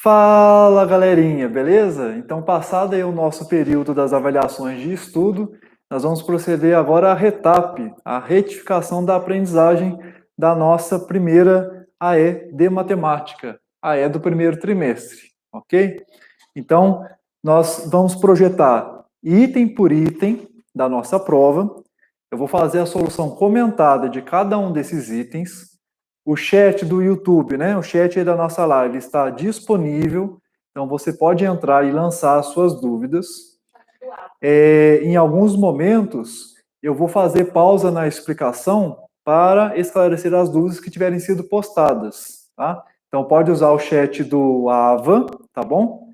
Fala, galerinha, beleza? Então, passado aí o nosso período das avaliações de estudo, nós vamos proceder agora à RETAP, a retificação da aprendizagem da nossa primeira AE de matemática, AE do primeiro trimestre, ok? Então, nós vamos projetar item por item da nossa prova. Eu vou fazer a solução comentada de cada um desses itens. O chat do YouTube, né? O chat aí da nossa live está disponível, então você pode entrar e lançar as suas dúvidas. Em alguns momentos, eu vou fazer pausa na explicação para esclarecer as dúvidas que tiverem sido postadas, tá? Então pode usar o chat do Ava, tá bom?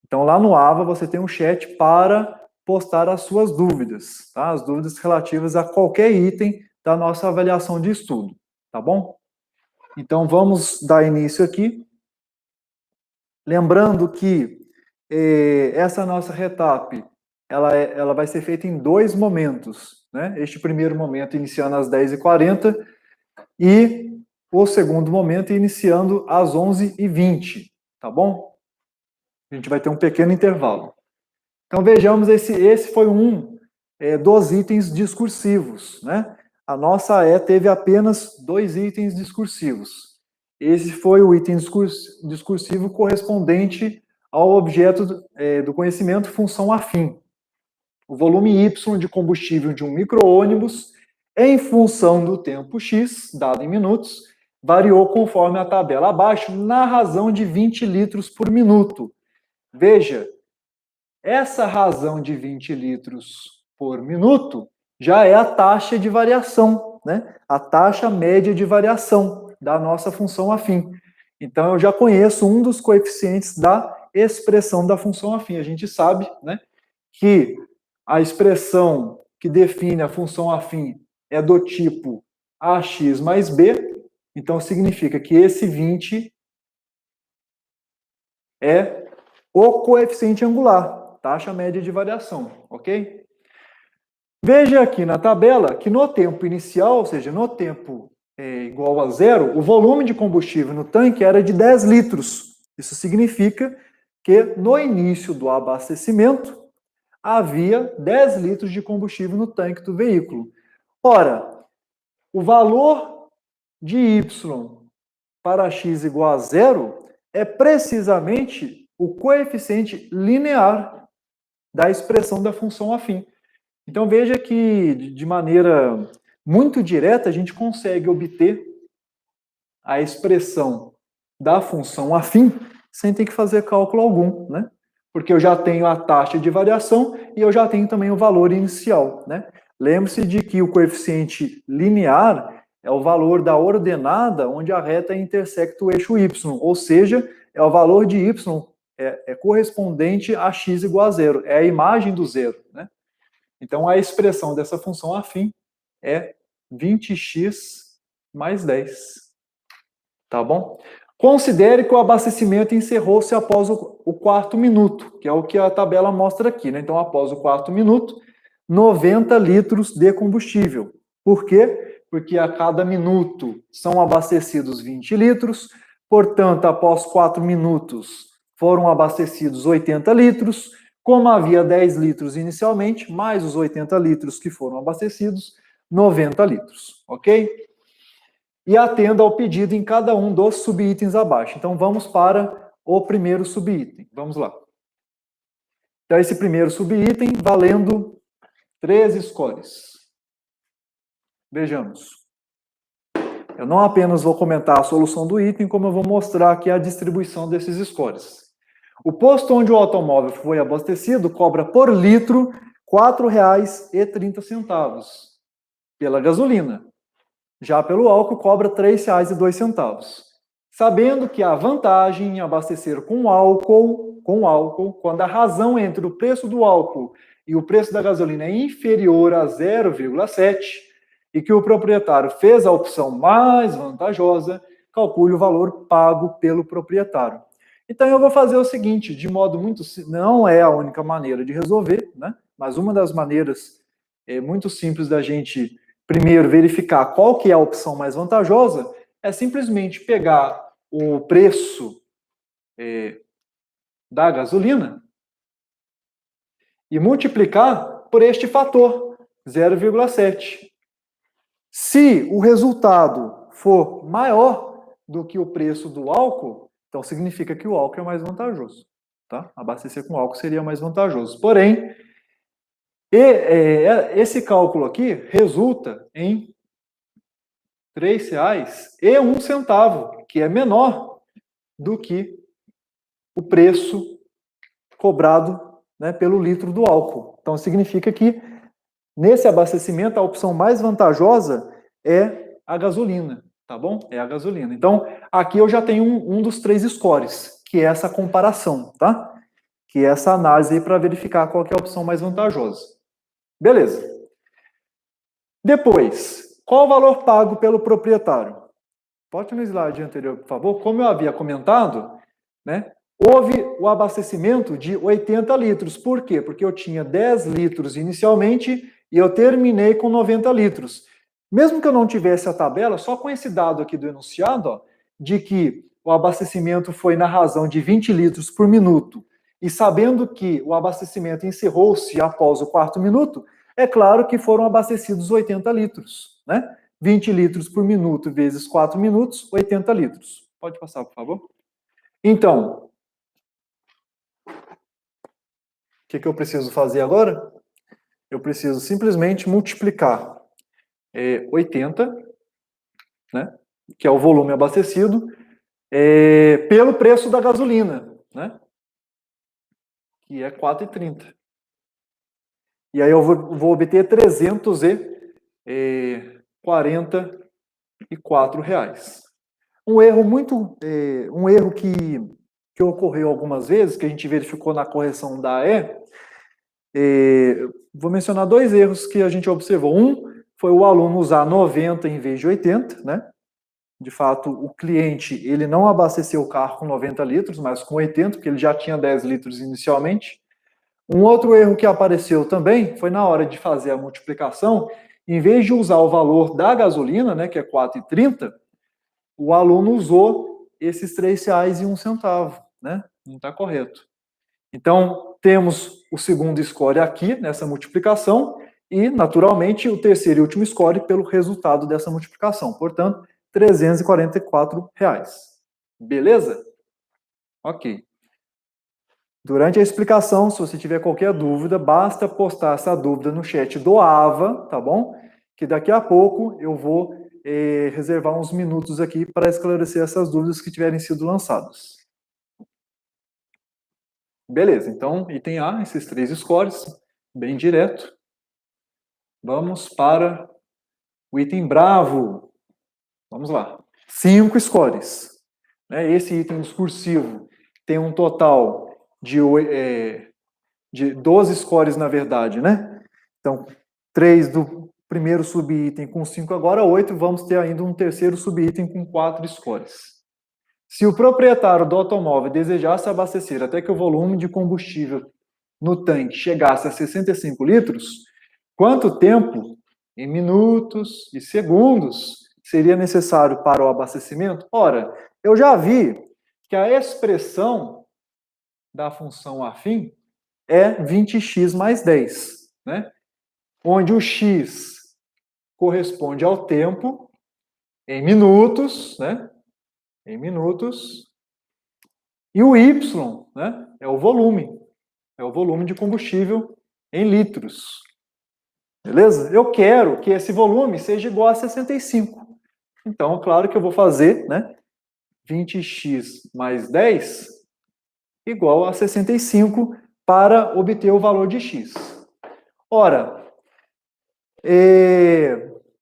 Então lá no Ava você tem um chat para postar as suas dúvidas, tá? As dúvidas relativas a qualquer item da nossa avaliação de estudo, tá bom? Então, vamos dar início aqui. Lembrando que essa nossa retap, ela vai ser feita em dois momentos, né? Este primeiro momento iniciando às 10h40 e o segundo momento iniciando às 11h20, tá bom? A gente vai ter um pequeno intervalo. Então, vejamos, esse foi um dos itens discursivos, né? A nossa AE teve apenas 2 itens discursivos. Esse foi o item discursivo correspondente ao objeto do conhecimento função afim. O volume Y de combustível de um micro-ônibus, em função do tempo X, dado em minutos, variou conforme a tabela abaixo, na razão de 20 litros por minuto. Veja, essa razão de 20 litros por minuto já é a taxa de variação, né? A taxa média de variação da nossa função afim. Então, eu já conheço um dos coeficientes da expressão da função afim. A gente sabe, né, que a expressão que define a função afim é do tipo ax mais b. Então, significa que esse 20 é o coeficiente angular, taxa média de variação, ok? Veja aqui na tabela que no tempo inicial, ou seja, no tempo igual a zero, o volume de combustível no tanque era de 10 litros. Isso significa que no início do abastecimento havia 10 litros de combustível no tanque do veículo. Ora, o valor de y para x igual a zero é precisamente o coeficiente linear da expressão da função afim. Então veja que de maneira muito direta a gente consegue obter a expressão da função afim sem ter que fazer cálculo algum, né? Porque eu já tenho a taxa de variação e eu já tenho também o valor inicial, né? Lembre-se de que o coeficiente linear é o valor da ordenada onde a reta intersecta o eixo y, ou seja, é o valor de y correspondente a x igual a zero, é a imagem do zero, né? Então, a expressão dessa função afim é 20x mais 10. Tá bom? Considere que o abastecimento encerrou-se após o quarto minuto, que é o que a tabela mostra aqui, né? Então, após o quarto minuto, 90 litros de combustível. Por quê? Porque a cada minuto são abastecidos 20 litros, portanto, após 4 minutos foram abastecidos 80 litros. Como havia 10 litros inicialmente, mais os 80 litros que foram abastecidos, 90 litros, ok? E atenda ao pedido em cada um dos subitens abaixo. Então, vamos para o primeiro subitem. Vamos lá. Então, esse primeiro subitem valendo 3 scores. Vejamos. Eu não apenas vou comentar a solução do item, como eu vou mostrar aqui a distribuição desses scores. O posto onde o automóvel foi abastecido cobra por litro R$ 4,30 pela gasolina. Já pelo álcool, cobra R$ 3,02. Sabendo que há vantagem em abastecer com álcool, quando a razão entre o preço do álcool e o preço da gasolina é inferior a 0,7 e que o proprietário fez a opção mais vantajosa, calcule o valor pago pelo proprietário. Então eu vou fazer o seguinte, de modo muito... Não é a única maneira de resolver, né? Mas uma das maneiras muito simples da gente primeiro verificar qual que é a opção mais vantajosa é simplesmente pegar o preço da gasolina e multiplicar por este fator, 0,7. Se o resultado for maior do que o preço do álcool, então significa que o álcool é mais vantajoso. Tá? Abastecer com álcool seria mais vantajoso. Porém, esse cálculo aqui resulta em R$ 3,01, que é menor do que o preço cobrado, né, pelo litro do álcool. Então, significa que, nesse abastecimento, a opção mais vantajosa é a gasolina, tá bom? É a gasolina. Então, aqui eu já tenho um dos 3 scores, que é essa comparação, tá? Que é essa análise aí para verificar qual que é a opção mais vantajosa. Beleza. Depois, qual o valor pago pelo proprietário? Pode ir no slide anterior, por favor. Como eu havia comentado, né, houve o abastecimento de 80 litros. Por quê? Porque eu tinha 10 litros inicialmente e eu terminei com 90 litros. Mesmo que eu não tivesse a tabela, só com esse dado aqui do enunciado, ó, de que o abastecimento foi na razão de 20 litros por minuto, e sabendo que o abastecimento encerrou-se após o 4º minuto, é claro que foram abastecidos 80 litros, né? 20 litros por minuto vezes 4 minutos, 80 litros. Pode passar, por favor? Então, o que eu preciso fazer agora? Eu preciso simplesmente multiplicar 80, né, que é o volume abastecido, pelo preço da gasolina, né, que é R$ 4,30. E aí eu vou obter R$ 344. Um erro que ocorreu algumas vezes, que a gente verificou na correção da AE, vou mencionar 2 erros que a gente observou. Um foi o aluno usar 90 em vez de 80, né? De fato, o cliente ele não abasteceu o carro com 90 litros, mas com 80, porque ele já tinha 10 litros inicialmente. Um outro erro que apareceu também foi na hora de fazer a multiplicação, em vez de usar o valor da gasolina, né, que é R$ 4,30, o aluno usou esses R$ 3,01, né? Não está correto. Então, temos o segundo score aqui, nessa multiplicação, e, naturalmente, o terceiro e último score pelo resultado dessa multiplicação. Portanto, R$ 344. Beleza? Ok. Durante a explicação, se você tiver qualquer dúvida, basta postar essa dúvida no chat do AVA, tá bom? Que daqui a pouco eu vou reservar uns minutos aqui para esclarecer essas dúvidas que tiverem sido lançadas. Beleza, então, item A, esses 3 scores, bem direto. Vamos para o item bravo. Vamos lá. 5 scores. Esse item discursivo tem um total de 12 scores, na verdade, né? Então, 3 do primeiro subitem com 5 agora, 8. Vamos ter ainda um terceiro subitem com 4 scores. Se o proprietário do automóvel desejasse abastecer até que o volume de combustível no tanque chegasse a 65 litros, quanto tempo, em minutos e segundos, seria necessário para o abastecimento? Ora, eu já vi que a expressão da função afim é 20x mais 10, né? Onde o x corresponde ao tempo em minutos, né? Em minutos. E o y, né, é o volume de combustível em litros. Beleza? Eu quero que esse volume seja igual a 65. Então, claro que eu vou fazer, né, 20x mais 10 igual a 65 para obter o valor de x. Ora,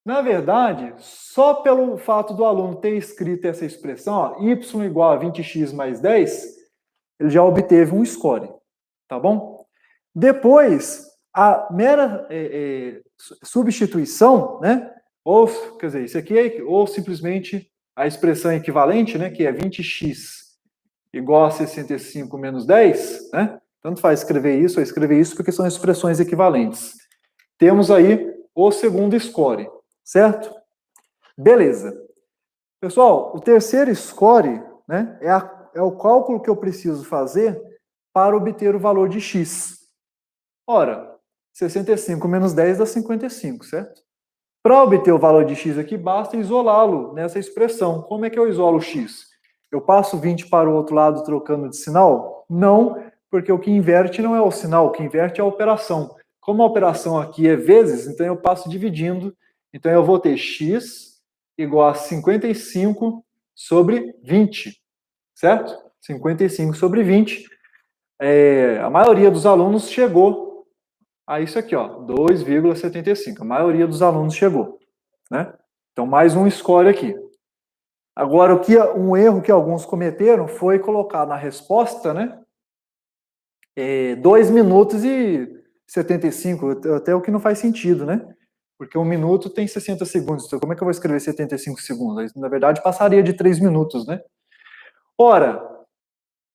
na verdade, só pelo fato do aluno ter escrito essa expressão, ó, y igual a 20x mais 10, ele já obteve um score, tá bom? Depois, a mera substituição, né? Ou, quer dizer, isso aqui ou simplesmente a expressão equivalente, né? Que é 20x igual a 65 menos 10, né? Tanto faz escrever isso ou escrever isso, porque são expressões equivalentes. Temos aí o segundo score, certo? Beleza. Pessoal, o terceiro score, né, é a é o cálculo que eu preciso fazer para obter o valor de x. Ora, 65 menos 10 dá 55, certo? Para obter o valor de x aqui, basta isolá-lo nessa expressão. Como é que eu isolo x? Eu passo 20 para o outro lado trocando de sinal? Não, porque o que inverte não é o sinal, o que inverte é a operação. Como a operação aqui é vezes, então eu passo dividindo. Então eu vou ter x igual a 55 sobre 20, certo? 55 sobre 20. A maioria dos alunos chegou a isso aqui, ó, 2,75. A maioria dos alunos chegou, né? Então, mais um score aqui. Agora, um erro que alguns cometeram foi colocar na resposta, né, 2 minutos e 75, até o que não faz sentido, né? Porque 1 minuto tem 60 segundos. Então, como é que eu vou escrever 75 segundos? Na verdade, passaria de 3 minutos, né? Ora,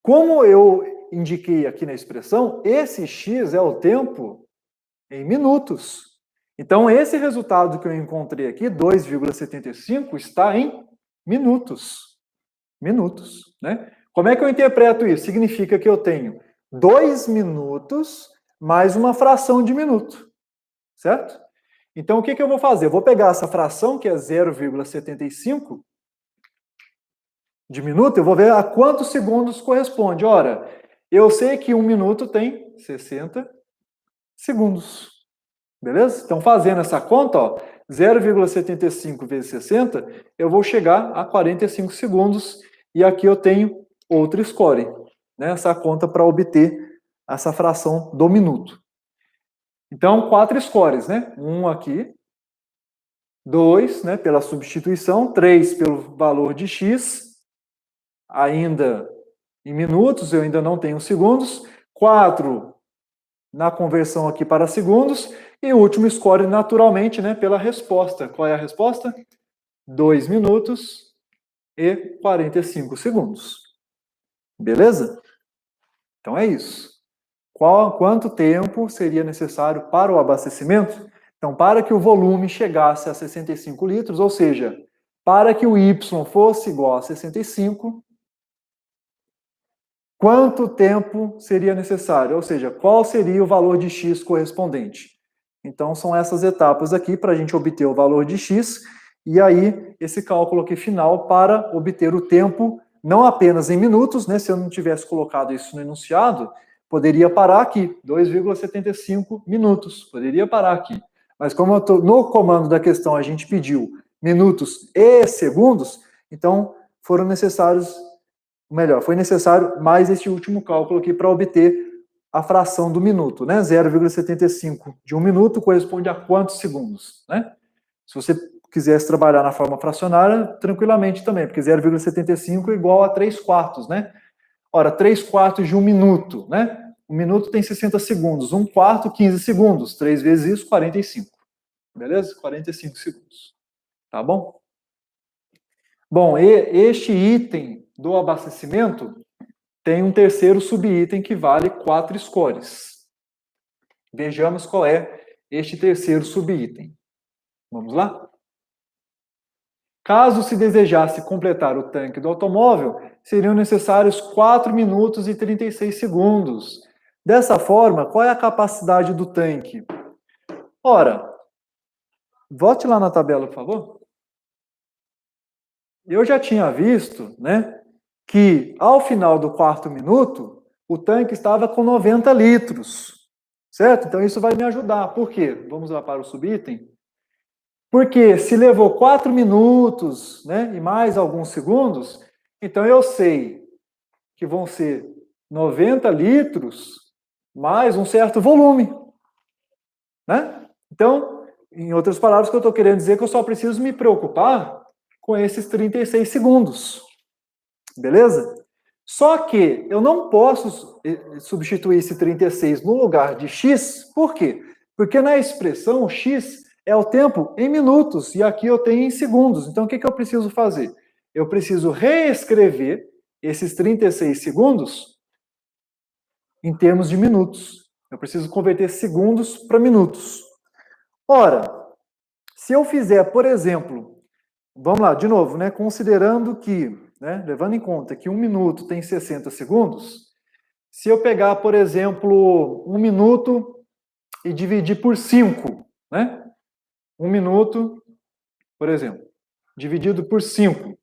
como eu indiquei aqui na expressão, esse x é o tempo em minutos. Então, esse resultado que eu encontrei aqui, 2,75, está em minutos. Minutos, né? Como é que eu interpreto isso? Significa que eu tenho 2 minutos mais uma fração de minuto, certo? Então, o que eu vou fazer? Eu vou pegar essa fração, que é 0,75 de minuto, eu vou ver a quantos segundos corresponde. Ora, eu sei que 1 minuto tem 60 segundos. Beleza? Então, fazendo essa conta, ó, 0,75 vezes 60, eu vou chegar a 45 segundos. E aqui eu tenho outro score, né? Essa conta para obter essa fração do minuto. Então, 4 scores, né? 1 aqui, 2, né, pela substituição, 3 pelo valor de x, ainda em minutos, eu ainda não tenho segundos, 4 na conversão aqui para segundos, e o último score, naturalmente, né, pela resposta. Qual é a resposta? 2 minutos e 45 segundos. Beleza? Então é isso. Quanto tempo seria necessário para o abastecimento? Então, para que o volume chegasse a 65 litros, ou seja, para que o Y fosse igual a 65, quanto tempo seria necessário? Ou seja, qual seria o valor de x correspondente? Então, são essas etapas aqui para a gente obter o valor de x, e aí esse cálculo aqui final para obter o tempo, não apenas em minutos, né? Se eu não tivesse colocado isso no enunciado, poderia parar aqui, 2,75 minutos, poderia parar aqui. Mas como no comando da questão a gente pediu minutos e segundos, então foram necessários, melhor, foi necessário mais este último cálculo aqui para obter a fração do minuto, né? 0,75 de 1 minuto corresponde a quantos segundos, né? Se você quisesse trabalhar na forma fracionária, tranquilamente também, porque 0,75 é igual a 3 quartos, né? Ora, 3 quartos de 1 minuto, né? 1 minuto tem 60 segundos, 1 quarto, 15 segundos. 3 vezes isso, 45. Beleza? 45 segundos. Tá bom? Bom, este item do abastecimento tem um terceiro subitem que vale 4 scores. Vejamos qual é este terceiro subitem. Vamos lá? Caso se desejasse completar o tanque do automóvel, seriam necessários 4 minutos e 36 segundos. Dessa forma, qual é a capacidade do tanque? Ora, volte lá na tabela, por favor. Eu já tinha visto, né, que ao final do 4º minuto, o tanque estava com 90 litros, certo? Então isso vai me ajudar. Por quê? Vamos lá para o subitem. Porque se levou 4 minutos, né, e mais alguns segundos, então eu sei que vão ser 90 litros mais um certo volume, né? Então, em outras palavras, o que eu estou querendo dizer é que eu só preciso me preocupar com esses 36 segundos, beleza? Só que eu não posso substituir esse 36 no lugar de x, por quê? Porque na expressão x é o tempo em minutos, e aqui eu tenho em segundos. Então, o que eu preciso fazer? Eu preciso reescrever esses 36 segundos em termos de minutos. Eu preciso converter segundos para minutos. Ora, se eu fizer, por exemplo, vamos lá, de novo, né? Considerando que né, levando em conta que 1 minuto tem 60 segundos, se eu pegar, por exemplo, 1 minuto e dividir por 5, né? 1 minuto, por exemplo, dividido por 5.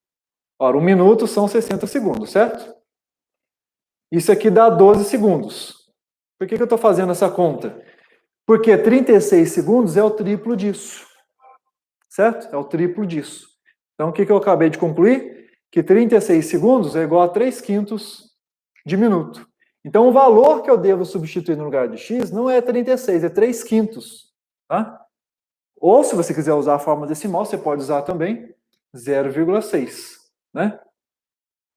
Ora, 1 minuto são 60 segundos, certo? Isso aqui dá 12 segundos. Por que eu estou fazendo essa conta? Porque 36 segundos é o triplo disso. Certo? É o triplo disso. Então, o que eu acabei de concluir? Que 36 segundos é igual a 3/5 de minuto. Então, o valor que eu devo substituir no lugar de x não é 36, é 3/5. Tá? Ou, se você quiser usar a forma decimal, você pode usar também 0,6. Né?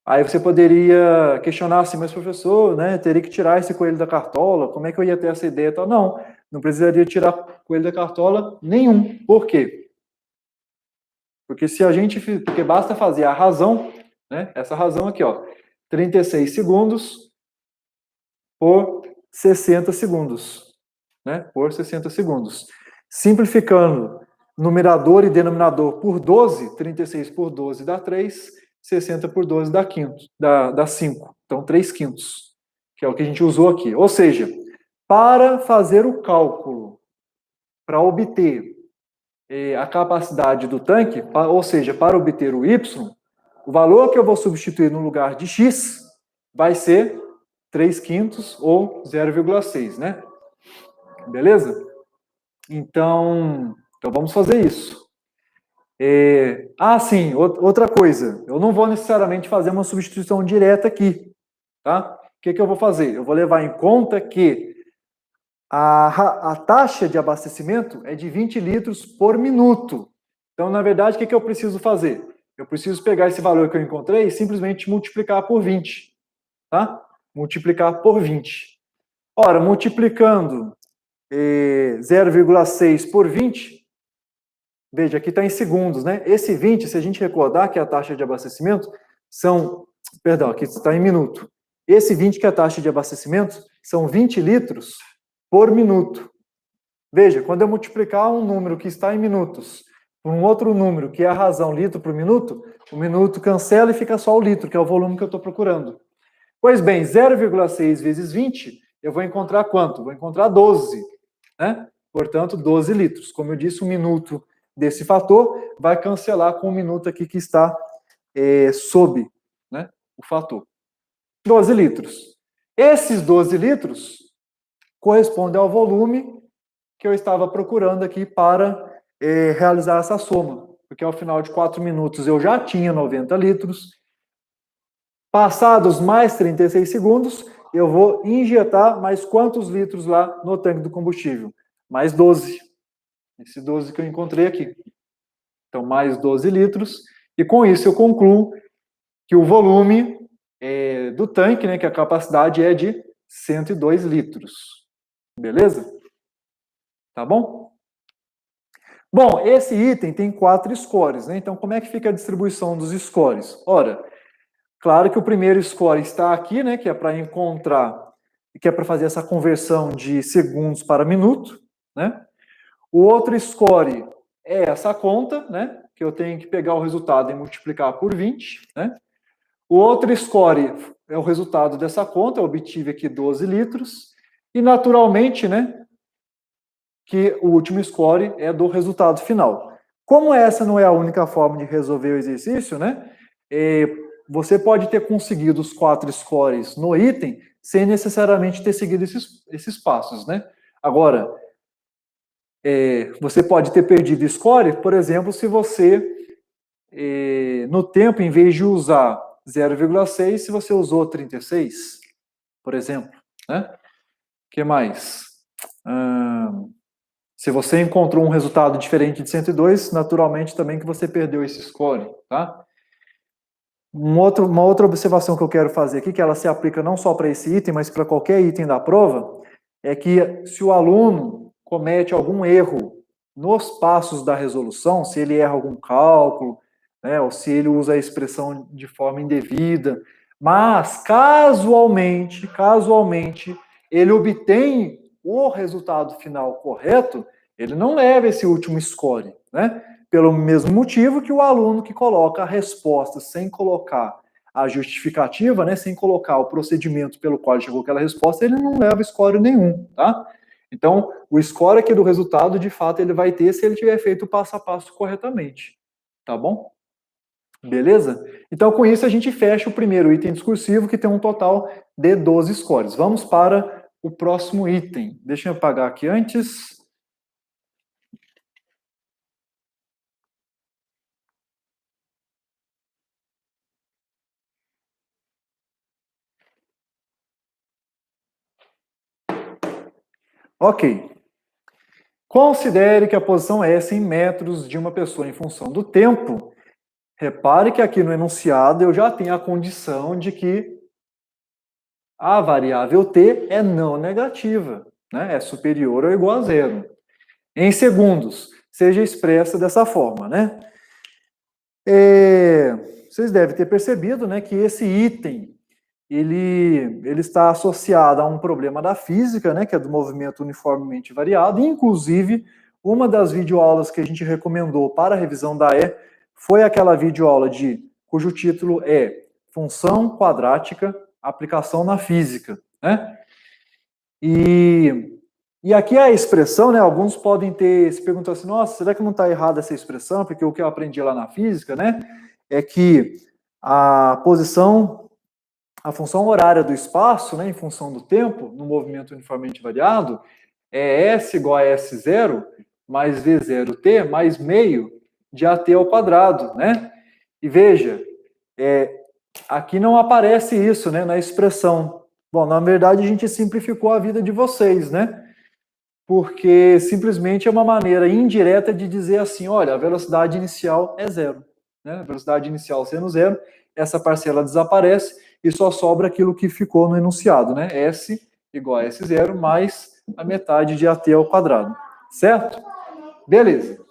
Aí você poderia questionar assim, mas professor, né, teria que tirar esse coelho da cartola, como é que eu ia ter essa ideia? Não, não precisaria tirar coelho da cartola nenhum. Por quê? Porque se a gente, porque basta fazer a razão, né, essa razão aqui, ó, 36 segundos por 60 segundos, né, por 60 segundos. Simplificando numerador e denominador por 12, 36 por 12 dá 3, 60 por 12 dá 5. Então, 3/5, que é o que a gente usou aqui. Ou seja, para fazer o cálculo, para obter a capacidade do tanque, ou seja, para obter o Y, o valor que eu vou substituir no lugar de X vai ser 3/5 ou 0,6, né? Beleza? Então vamos fazer isso. Sim, outra coisa. Eu não vou necessariamente fazer uma substituição direta aqui, tá? O que eu vou fazer? Eu vou levar em conta que a taxa de abastecimento é de 20 litros por minuto. Então, na verdade, o que eu preciso fazer? Eu preciso pegar esse valor que eu encontrei e simplesmente multiplicar por 20. Tá? Multiplicar por 20. Ora, multiplicando 0,6 por 20, veja, aqui está em segundos, né? Esse 20, se a gente recordar que a taxa de abastecimento aqui está em minuto. Esse 20 que é a taxa de abastecimento são 20 litros por minuto. Veja, quando eu multiplicar um número que está em minutos por um outro número, que é a razão litro por minuto, o minuto cancela e fica só o litro, que é o volume que eu estou procurando. Pois bem, 0,6 vezes 20, eu vou encontrar quanto? Vou encontrar 12, né? Portanto, 12 litros. Como eu disse, um minuto desse fator vai cancelar com o minuto aqui que está sob, né, o fator. 12 litros. Esses 12 litros correspondem ao volume que eu estava procurando aqui para realizar essa soma. Porque ao final de 4 minutos eu já tinha 90 litros. Passados mais 36 segundos, eu vou injetar mais quantos litros lá no tanque do combustível? Mais 12. Esse 12 que eu encontrei aqui. Então, mais 12 litros. E com isso eu concluo que o volume do tanque, né, que a capacidade é de 102 litros. Beleza? Tá bom? Bom, esse item tem 4 scores, né? Então, como é que fica a distribuição dos scores? Ora, claro que o primeiro score está aqui, né? Que é para encontrar, que é para fazer essa conversão de segundos para minuto, né? O outro score é essa conta, né? Que eu tenho que pegar o resultado e multiplicar por 20, né? O outro score é o resultado dessa conta, eu obtive aqui 12 litros, e naturalmente, né? Que o último score é do resultado final. Como essa não é a única forma de resolver o exercício, né? Você pode ter conseguido os 4 scores no item sem necessariamente ter seguido esses passos, né? Agora, você pode ter perdido score, por exemplo, se você, no tempo, em vez de usar 0,6, se você usou 36, por exemplo, né? O que mais? Se você encontrou um resultado diferente de 102, naturalmente também que você perdeu esse score, tá? Uma outra observação que eu quero fazer aqui, que ela se aplica não só para esse item, mas para qualquer item da prova, é que se o aluno comete algum erro nos passos da resolução, se ele erra algum cálculo, né, ou se ele usa a expressão de forma indevida, mas casualmente, ele obtém o resultado final correto, ele não leva esse último score, né? Pelo mesmo motivo que o aluno que coloca a resposta sem colocar a justificativa, né, sem colocar o procedimento pelo qual chegou aquela resposta, ele não leva score nenhum, tá? Então, o score aqui do resultado, de fato, ele vai ter se ele tiver feito o passo a passo corretamente, tá bom? Beleza? Então, com isso, a gente fecha o primeiro item discursivo, que tem um total de 12 scores. Vamos para o próximo item. Deixa eu apagar aqui antes. Ok. Considere que a posição S em metros de uma pessoa em função do tempo. Repare que aqui no enunciado eu já tenho a condição de que a variável t é não negativa, né? É superior ou igual a zero. Em segundos, seja expressa dessa forma, né? Vocês devem ter percebido, né, que esse item ele está associado a um problema da física, né, que é do movimento uniformemente variado. Inclusive, uma das videoaulas que a gente recomendou para a revisão da E foi aquela videoaula cujo título é Função Quadrática, Aplicação na Física, né? E aqui a expressão, né, alguns podem ter se perguntado assim, nossa, será que não está errada essa expressão? Porque o que eu aprendi lá na física, né, é que a função horária do espaço, né, em função do tempo, no movimento uniformemente variado, é S igual a S0 mais V0t mais meio de AT ao quadrado, né? E veja, aqui não aparece isso, né, na expressão. Bom, na verdade a gente simplificou a vida de vocês, né? Porque simplesmente é uma maneira indireta de dizer assim, olha, a velocidade inicial é zero, né? A velocidade inicial sendo zero, essa parcela desaparece e só sobra aquilo que ficou no enunciado, né? S igual a S0 mais a metade de AT ao quadrado, certo? Beleza.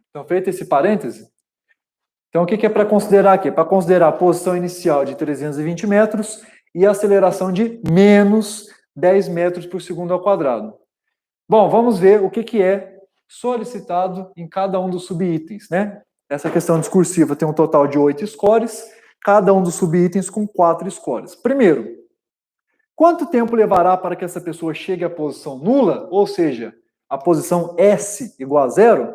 Então, feito esse parêntese, então o que é para considerar aqui? É para considerar a posição inicial de 320 metros e a aceleração de menos 10 metros por segundo ao quadrado. Bom, vamos ver o que é solicitado em cada um dos subitens, né? Essa questão discursiva tem um total de 8 scores, cada um dos subitens com 4 scores. Primeiro, quanto tempo levará para que essa pessoa chegue à posição nula, ou seja, a posição S igual a zero?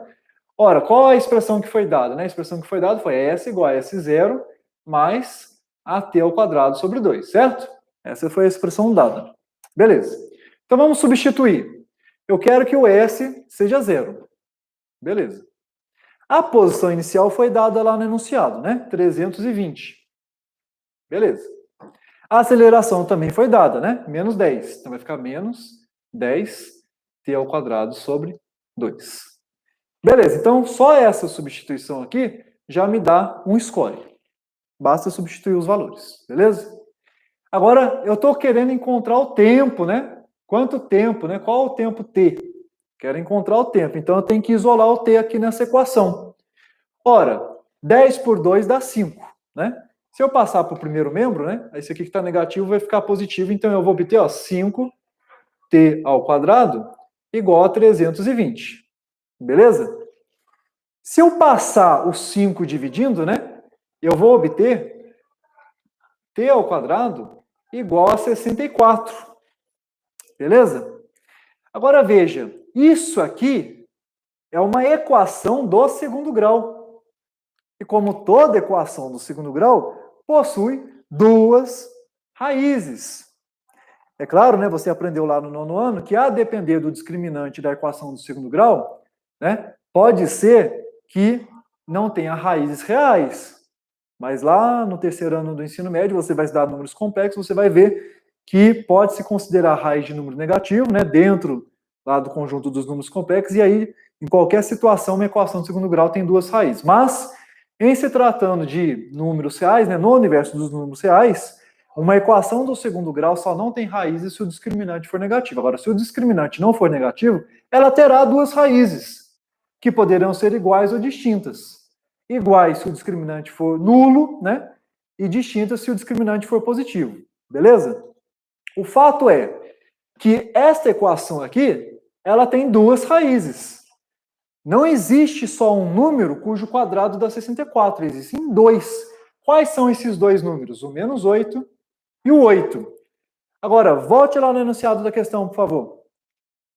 Ora, qual a expressão que foi dada? Né? A expressão que foi dada foi S igual a S0 mais AT ao quadrado sobre 2, certo? Essa foi a expressão dada. Beleza. Então vamos substituir. Eu quero que o S seja zero. Beleza. A posição inicial foi dada lá no enunciado, né? 320. Beleza. A aceleração também foi dada, né? Menos 10. Então vai ficar menos 10t ao quadrado sobre 2. Beleza, então só essa substituição aqui já me dá um score. Basta substituir os valores, beleza? Agora, eu estou querendo encontrar o tempo, né? Quanto tempo, né? Qual é o tempo t? Quero encontrar o tempo, então eu tenho que isolar o t aqui nessa equação. Ora, 10 por 2 dá 5, né? Se eu passar para o primeiro membro, né? Esse aqui que está negativo vai ficar positivo, então eu vou obter, ó, 5t ao quadrado igual a 320. Beleza? Se eu passar o 5 dividindo, né? Eu vou obter t ao quadrado igual a 64. Beleza? Agora veja, isso aqui é uma equação do segundo grau. E como toda equação do segundo grau, possui duas raízes. É claro, né, você aprendeu lá no 9º ano que, a depender do discriminante da equação do segundo grau, né, pode ser que não tenha raízes reais. Mas lá no 3º ano do ensino médio, você vai estudar números complexos, você vai ver que pode-se considerar raiz de número negativo, né, dentro lá do conjunto dos números complexos, e aí, em qualquer situação, uma equação de segundo grau tem duas raízes. Mas, em se tratando de números reais, né, no universo dos números reais, uma equação do segundo grau só não tem raízes se o discriminante for negativo. Agora, se o discriminante não for negativo, ela terá duas raízes, que poderão ser iguais ou distintas. Iguais se o discriminante for nulo, né? E distintas se o discriminante for positivo. Beleza? O fato é que esta equação aqui, ela tem duas raízes. Não existe só um número cujo quadrado dá 64, existem dois Quais são esses dois números? O menos 8 e o 8. Agora, volte lá no enunciado da questão, por favor.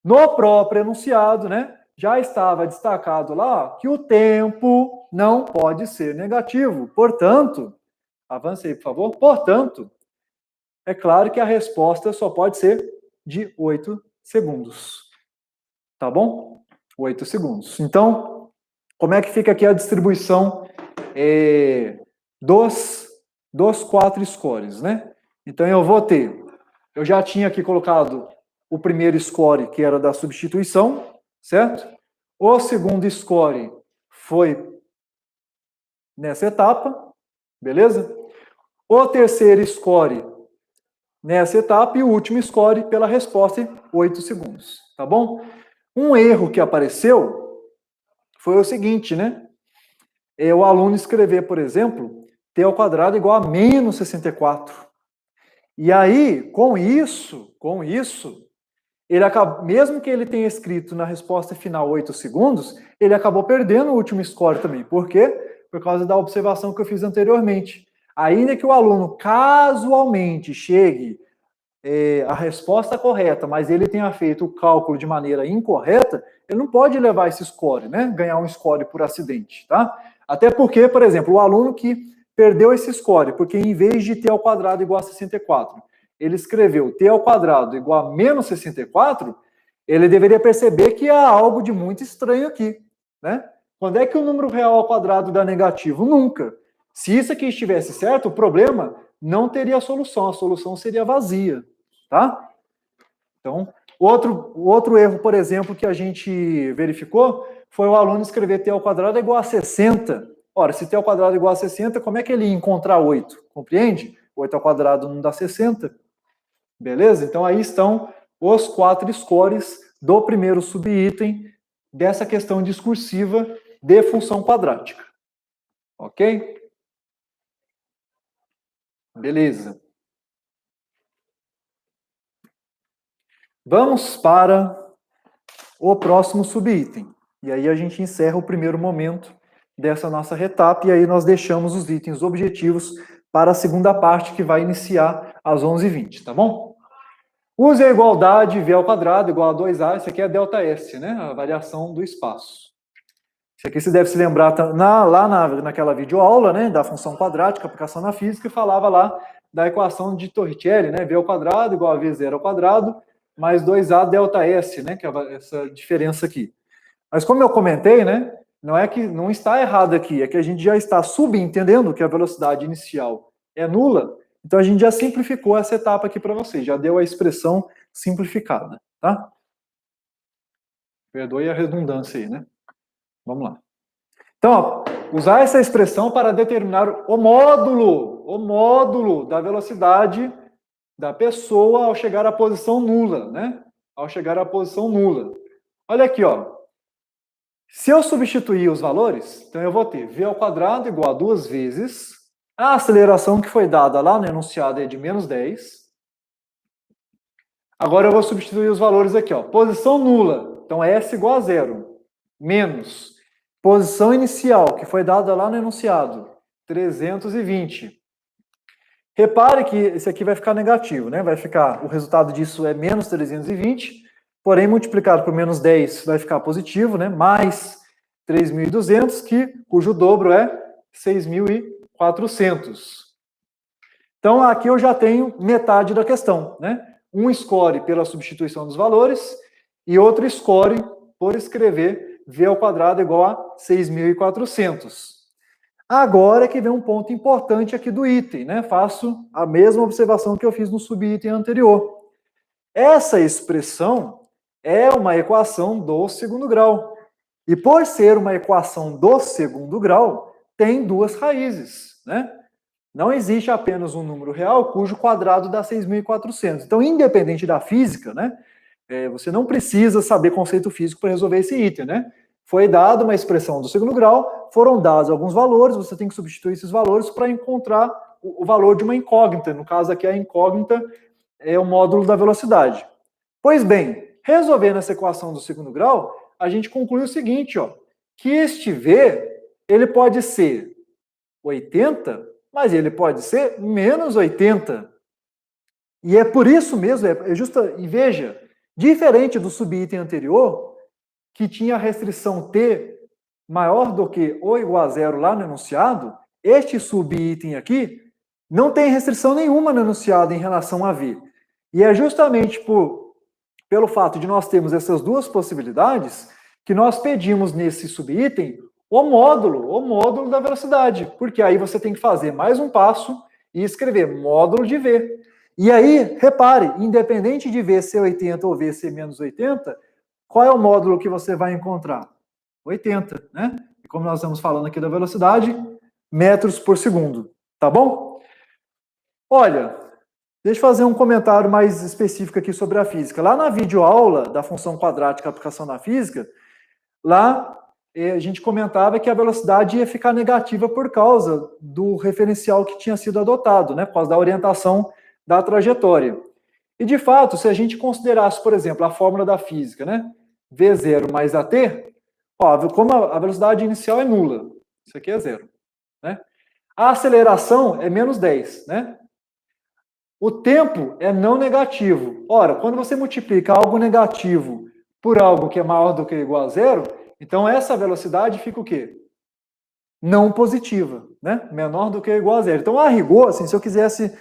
No próprio enunciado, né, já estava destacado lá que o tempo não pode ser negativo. Portanto, avance aí, por favor. Portanto, é claro que a resposta só pode ser de 8 segundos. Tá bom? 8 segundos. Então, como é que fica aqui a distribuição dos 4 scores, né? Então, eu já tinha aqui colocado o primeiro score, que era da substituição, certo? O segundo score foi nessa etapa, beleza? O terceiro score nessa etapa e o último score pela resposta em 8 segundos, tá bom? Um erro que apareceu foi o seguinte, né? É o aluno escrever, por exemplo, t ao quadrado igual a menos 64. E aí, com isso, ele acaba, mesmo que ele tenha escrito na resposta final 8 segundos, ele acabou perdendo o último score também. Por quê? Por causa da observação que eu fiz anteriormente. Ainda que o aluno casualmente chegue a resposta correta, mas ele tenha feito o cálculo de maneira incorreta, ele não pode levar esse score, né? Ganhar um score por acidente, tá? Até porque, por exemplo, o aluno que perdeu esse score, porque em vez de t ao quadrado igual a 64, ele escreveu t ao quadrado igual a menos 64, ele deveria perceber que há algo de muito estranho aqui, né? Quando é que o número real ao quadrado dá negativo? Nunca. Se isso aqui estivesse certo, o problema não teria solução, a solução seria vazia, tá? Então, outro erro, por exemplo, que a gente verificou foi o aluno escrever t ao quadrado igual a 60. Ora, se t ao quadrado igual a 60, como é que ele ia encontrar 8? Compreende? 8 ao quadrado não dá 60. Beleza? Então, aí estão os 4 scores do primeiro subitem dessa questão discursiva de função quadrática. Ok? Beleza. Vamos para o próximo subitem. E aí a gente encerra o primeiro momento dessa nossa retapa e aí nós deixamos os itens objetivos para a segunda parte que vai iniciar às 11h20, tá bom? Use a igualdade v ao quadrado igual a 2a, isso aqui é ΔS, né? A variação do espaço. Isso aqui você deve se lembrar naquela videoaula, né, da função quadrática, aplicação na física, e falava lá da equação de Torricelli, né, v ao quadrado igual a v0 ao quadrado, mais 2a ΔS, né, que é essa diferença aqui. Mas como eu comentei, né, não é que não está errado aqui, é que a gente já está subentendendo que a velocidade inicial é nula, então a gente já simplificou essa etapa aqui para vocês, já deu a expressão simplificada, tá? Perdoe a redundância aí, né? Vamos lá. Então, ó, usar essa expressão para determinar o módulo da velocidade da pessoa ao chegar à posição nula, né? Ao chegar à posição nula. Olha aqui, ó. Se eu substituir os valores, então eu vou ter v ao quadrado igual a 2 vezes a aceleração que foi dada lá no enunciado é de menos 10. Agora eu vou substituir os valores aqui, ó. Posição nula, então S igual a 0, menos posição inicial, que foi dada lá no enunciado, 320. Repare que esse aqui vai ficar negativo, né? Vai ficar, o resultado disso é menos 320, porém multiplicado por menos 10 vai ficar positivo, né? Mais 3.200, cujo dobro é 6.400. Então aqui eu já tenho metade da questão, né? Um score pela substituição dos valores e outro score por escrever v ao quadrado igual a 6.400. Agora é que vem um ponto importante aqui do item, né? Faço a mesma observação que eu fiz no subitem anterior. Essa expressão é uma equação do segundo grau. E por ser uma equação do segundo grau, tem duas raízes, né? Não existe apenas um número real cujo quadrado dá 6.400. Então, independente da física, né? Você não precisa saber conceito físico para resolver esse item, né? Foi dada uma expressão do segundo grau, foram dados alguns valores, você tem que substituir esses valores para encontrar o valor de uma incógnita. No caso aqui, a incógnita é o módulo da velocidade. Pois bem, resolvendo essa equação do segundo grau, a gente conclui o seguinte, ó, que este V, ele pode ser 80 mas ele pode ser menos 80. E é por isso mesmo, e veja, diferente do subitem anterior, que tinha a restrição T maior do que ou igual a zero lá no enunciado, este subitem aqui não tem restrição nenhuma no enunciado em relação a V. E é justamente pelo fato de nós termos essas duas possibilidades que nós pedimos nesse subitem o módulo da velocidade, porque aí você tem que fazer mais um passo e escrever módulo de V. E aí, repare, independente de V ser 80 ou V ser menos 80, qual é o módulo que você vai encontrar? 80, né? E como nós estamos falando aqui da velocidade, metros por segundo, tá bom? Olha, deixa eu fazer um comentário mais específico aqui sobre a física. Lá na videoaula da função quadrática aplicação na física, lá a gente comentava que a velocidade ia ficar negativa por causa do referencial que tinha sido adotado, né? Por causa da orientação da trajetória. E, de fato, se a gente considerasse, por exemplo, a fórmula da física, né? V0 mais AT, ó, como a velocidade inicial é nula, isso aqui é zero, né? A aceleração é menos 10, né? O tempo é não negativo. Ora, quando você multiplica algo negativo por algo que é maior do que ou igual a zero, então essa velocidade fica o quê? Não positiva, né? Menor do que ou igual a zero. Então, a rigor, assim, se eu quisesse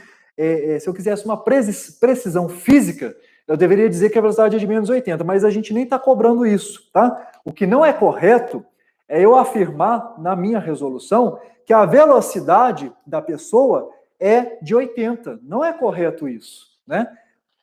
uma precisão física, eu deveria dizer que a velocidade é de menos 80, mas a gente nem está cobrando isso, tá? O que não é correto é eu afirmar na minha resolução que a velocidade da pessoa é de 80. Não é correto isso, né?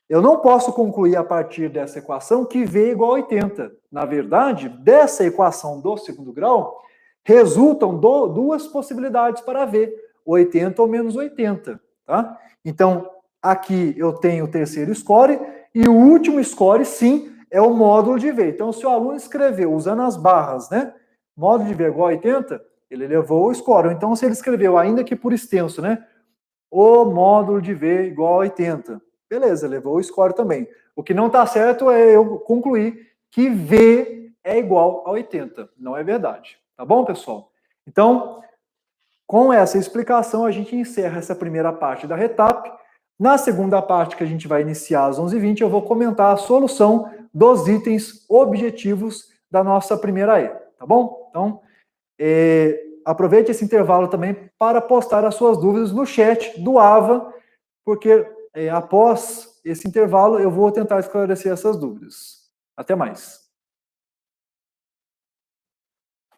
Eu não posso concluir a partir dessa equação que V é igual a 80. Na verdade, dessa equação do segundo grau, resultam duas possibilidades para V, 80 ou menos 80, tá? Então, aqui eu tenho o terceiro score e o último score, sim, é o módulo de V. Então, se o aluno escreveu usando as barras, né, módulo de V igual a 80, ele levou o score. Então, se ele escreveu, ainda que por extenso, né, o módulo de V igual a 80. Beleza, levou o score também. O que não está certo é eu concluir que V é igual a 80. Não é verdade. Tá bom, pessoal? Então, com essa explicação, a gente encerra essa primeira parte da RETAP. Na segunda parte, que a gente vai iniciar às 11h20, eu vou comentar a solução dos itens objetivos da nossa primeira E. Tá bom? Então, aproveite esse intervalo também para postar as suas dúvidas no chat do AVA, porque após esse intervalo eu vou tentar esclarecer essas dúvidas. Até mais.